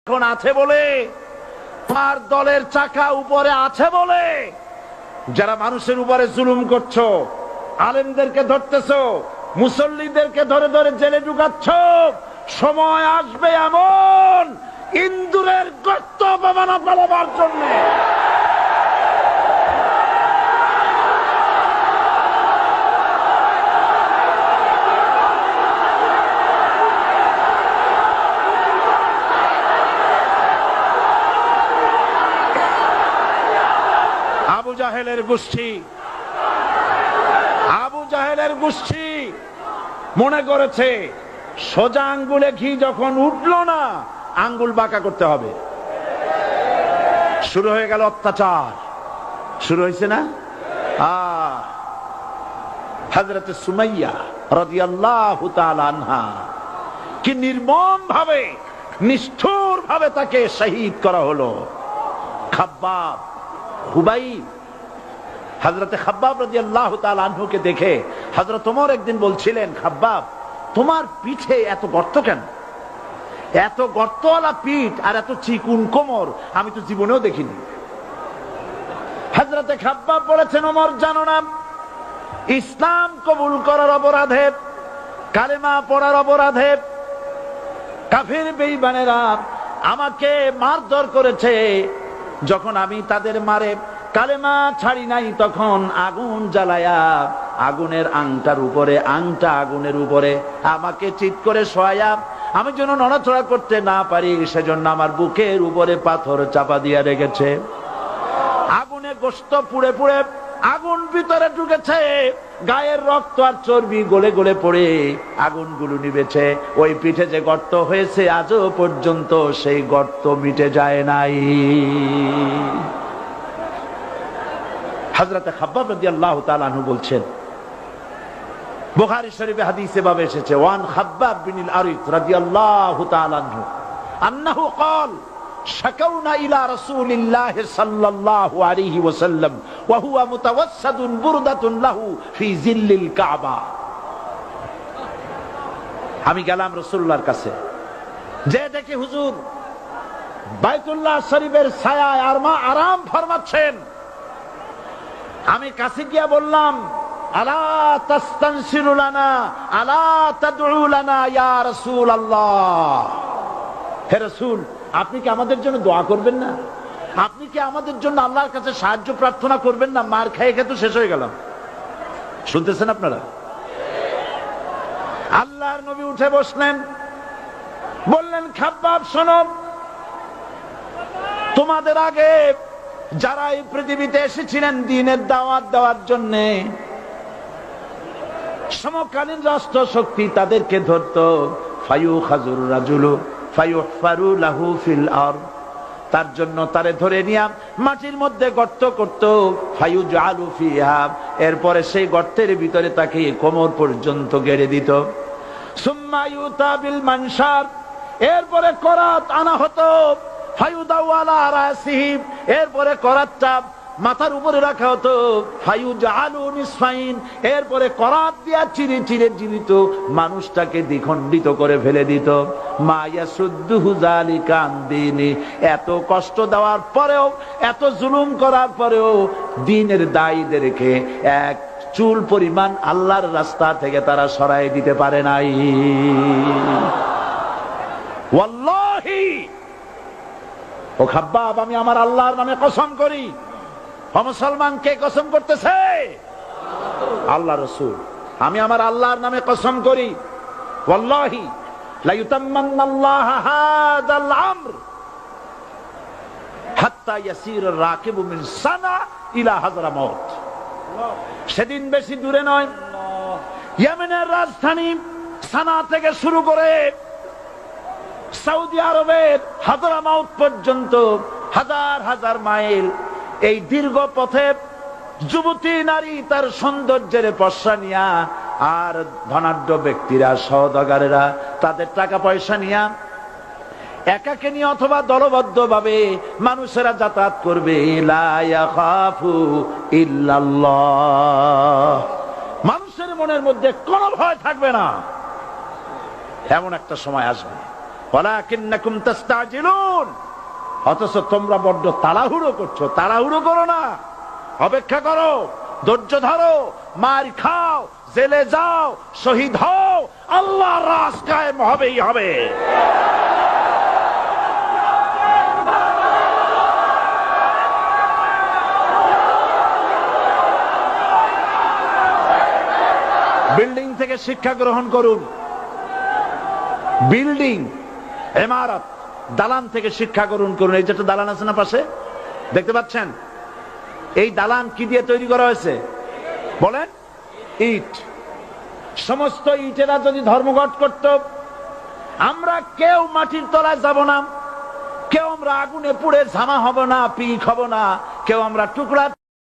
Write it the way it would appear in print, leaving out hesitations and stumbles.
এখন আছে বলে, তোমার দলের চাকা উপরে আছে বলে যারা মানুষের উপরে জুলুম করছো, আলেমদেরকে ধরতেছো, মুসল্লিদেরকে ধরে ধরে জেলে ঢুকাচ্ছ, সময় আসবে এমন ইন্দুরের গর্ত অপমানা পালাবার জন্য। আবু জাহেলের গোষ্ঠী মনে করেছে সোজা আঙ্গুলে ঘি যখন উঠলো না, আঙ্গুল বাঁকা করতে হবে। শুরু হয়ে গেল অত্যাচার, শুরু হয়েছে না? হযরত সুমাইয়া রাদিয়াল্লাহু তাআলা আনহা কি নির্মম ভাবে, নিষ্ঠুর ভাবে তাকে শহীদ করা হলো। খাব্বাব, হুবাইব, হযরত খাব্বাব রাদিয়াল্লাহু তাআলা আনহুকে দেখে হযরত ওমর একদিন বলছিলেন, খাব্বাব তোমার পিঠে এত গর্ত কেন? এত গর্তওয়ালা পিঠ আর এত চিকুন কোমর আমি তো জীবনেও দেখিনি। হযরত খাব্বাব বলেছেন, ওমর জানো না, ইসলাম কবুল করার অপরাধে, কালেমা পড়ার অপরাধে কাফির বেঈমানেরা আমাকে মারধর করেছে। যখন আমি তাদের মারে কালেমা ছাড়ি নাই, তখন আগুন জ্বালায়া আগুনের আংটার উপরে, আংটা আগুনের উপরে আমাকে চিৎ করে শোয়ায়া, আমি যেন নড়াচড়া করতে না পারি সেজন্য আমার বুকের উপরে পাথর চাপা দিয়ে রেখেছে। আগুনে গোশত পুড়ে পুড়ে আগুন ভিতরে ঢুকেছে, গায়ের রক্ত আর চর্বি গলে গলে পড়ে আগুনগুলো নিভেছে। ওই পিঠে যে গর্ত হয়েছে আজও পর্যন্ত সেই গর্ত মিটে যায় নাই। হযরত খাব্বাব রাদিয়াল্লাহু তাআলা আনহু বলছেন, বুখারী শরীফে হাদিসে ভাবে এসেছে, ওয়ান খাব্বাব বিন আরিত রাদিয়াল্লাহু তাআলা আনহু আন্নাহু ক্বাল শাকাউনা ইলা রাসূলিল্লাহ সাল্লাল্লাহু আলাইহি ওয়াসাল্লাম ওয়া হুয়া মুতাওয়াসসাদুন বুরদাতুন লাহু ফি জিল্লিল কাবা। আমি গেলাম রাসূলুল্লাহর কাছে, যে দেখি হুজুর বাইতুল্লাহ শরীফের ছায়ায় আরাম ফরমাচ্ছেন। আমি কাছে গিয়া বললাম, আলা তাস্তানসিরু লানা আলা তাদউ লানা ইয়া রাসূলুল্লাহ, হে রাসূল আপনি কি আমাদের জন্য দোয়া করবেন না? আপনি কি আমাদের জন্য আল্লাহর কাছে সাহায্য প্রার্থনা করবেন না? মার খেয়ে খেয়ে তো শেষ হয়ে গেলাম। শুনতেছেন আপনারা? আল্লাহর নবী উঠে বসলেন, বললেন, খাব্বাব শোনো, তোমাদের আগে যারা এই পৃথিবীতে এসেছিলেন দ্বীনের দাওয়াত দেওয়ার জন্য, সমকালীন রাষ্ট্র শক্তি তাদেরকে ধরতো, ফায়ুখাজুর রাজুলু ফায়ুহফারু লাহু ফিল আরদ, তার জন্য তারে ধরে নিয়া মাটির মধ্যে গর্ত করত, ফায়ুজআলু ফিহা, এরপরে সেই গর্তের ভিতরে তাকে কোমর পর্যন্ত গেড়ে দিত। সুম্মা ইউতা বিল মানশার, এরপরে করাত আনা হতো, ফায়ুদাউ আলা রাসিহি, এরপরে করাতটা মাথার উপরে রাখা হতো, ফায়ুজআলু নিসফাইন, এরপরে করাত দিয়া চিরে চিরে জীবিত মানুষটাকে দ্বিখণ্ডিত করে ফেলে দিত। মা ইয়াসুদ্দুহু যালিকা আন দীনি, এত কষ্ট দেওয়ার পরেও, এত জুলুম করার পরেও দ্বীনের দায়ীদেরকে এক চুল পরিমাণ আল্লাহর রাস্তা থেকে তারা সরাই দিতে পারে নাই। ওয়াল্লাহি, ও খাব্বাব, আমি আমার আল্লাহর নামে কসম করি। মুসলমান কে কসম করতেছে? আল্লাহ রাসূল। আমি আমার আল্লাহর নামে কসম করি, ওয়াল্লাহি লা ইউতাম্মান্নাল্লাহু হাযাল আমর হাত্তা ইয়াসির রাকিবু মিন সানা ইলা হাযরামাউত। সেদিন বেশি দূরে নয়, ইয়েমেনের রাজধানী সানা থেকে শুরু করে সৌদি আরবের হাযরামাউত পর্যন্ত হাজার হাজার মাইল, এই দীর্ঘ পথে যুবতী নারী তার সৌন্দর্যের পশ্চা নিয়া, আর ধনাঢ্য ব্যক্তিরা, সওদাগরেরা তাদের টাকা পয়সা নিয়া একাকে নিয়ে অথবা দলবদ্ধ ভাবে মানুষেরা যাতায়াত করবে। লা ইয়াখাফু ইল্লাল্লাহ, মানুষের মনের মধ্যে কোনো ভয় থাকবে না। এমন একটা সময় আসবে ওয়ালাকিন্নাকুম তাস্তাজিলুন, অথচ তোমরা বড্ড তাড়াহুড়ো করছো। তাড়াহুড়ো করো না, অপেক্ষা করো, ধৈর্য ধরো, মার খাও, জেলে যাও, শহীদ হও, আল্লাহর রাজ কায়েম হবেই হবে। বিল্ডিং থেকে শিক্ষা গ্রহণ করুন। বিল্ডিং, ইমারত, দালান থেকে শিক্ষা গ্রহণ করুন। এই যেটা দালান আছে না পাশে, দেখতে পাচ্ছেন? এই দালান কি দিয়ে তৈরি করা হয়েছে বলেন? ইট। সমস্ত ইটেরা যদি ধর্মঘট করত, আমরা কেউ মাটির তলায় যাব না, কেউ আমরা আগুনে পুড়ে ঝামা হব না, পিক হব না, কেউ আমরা টুকরা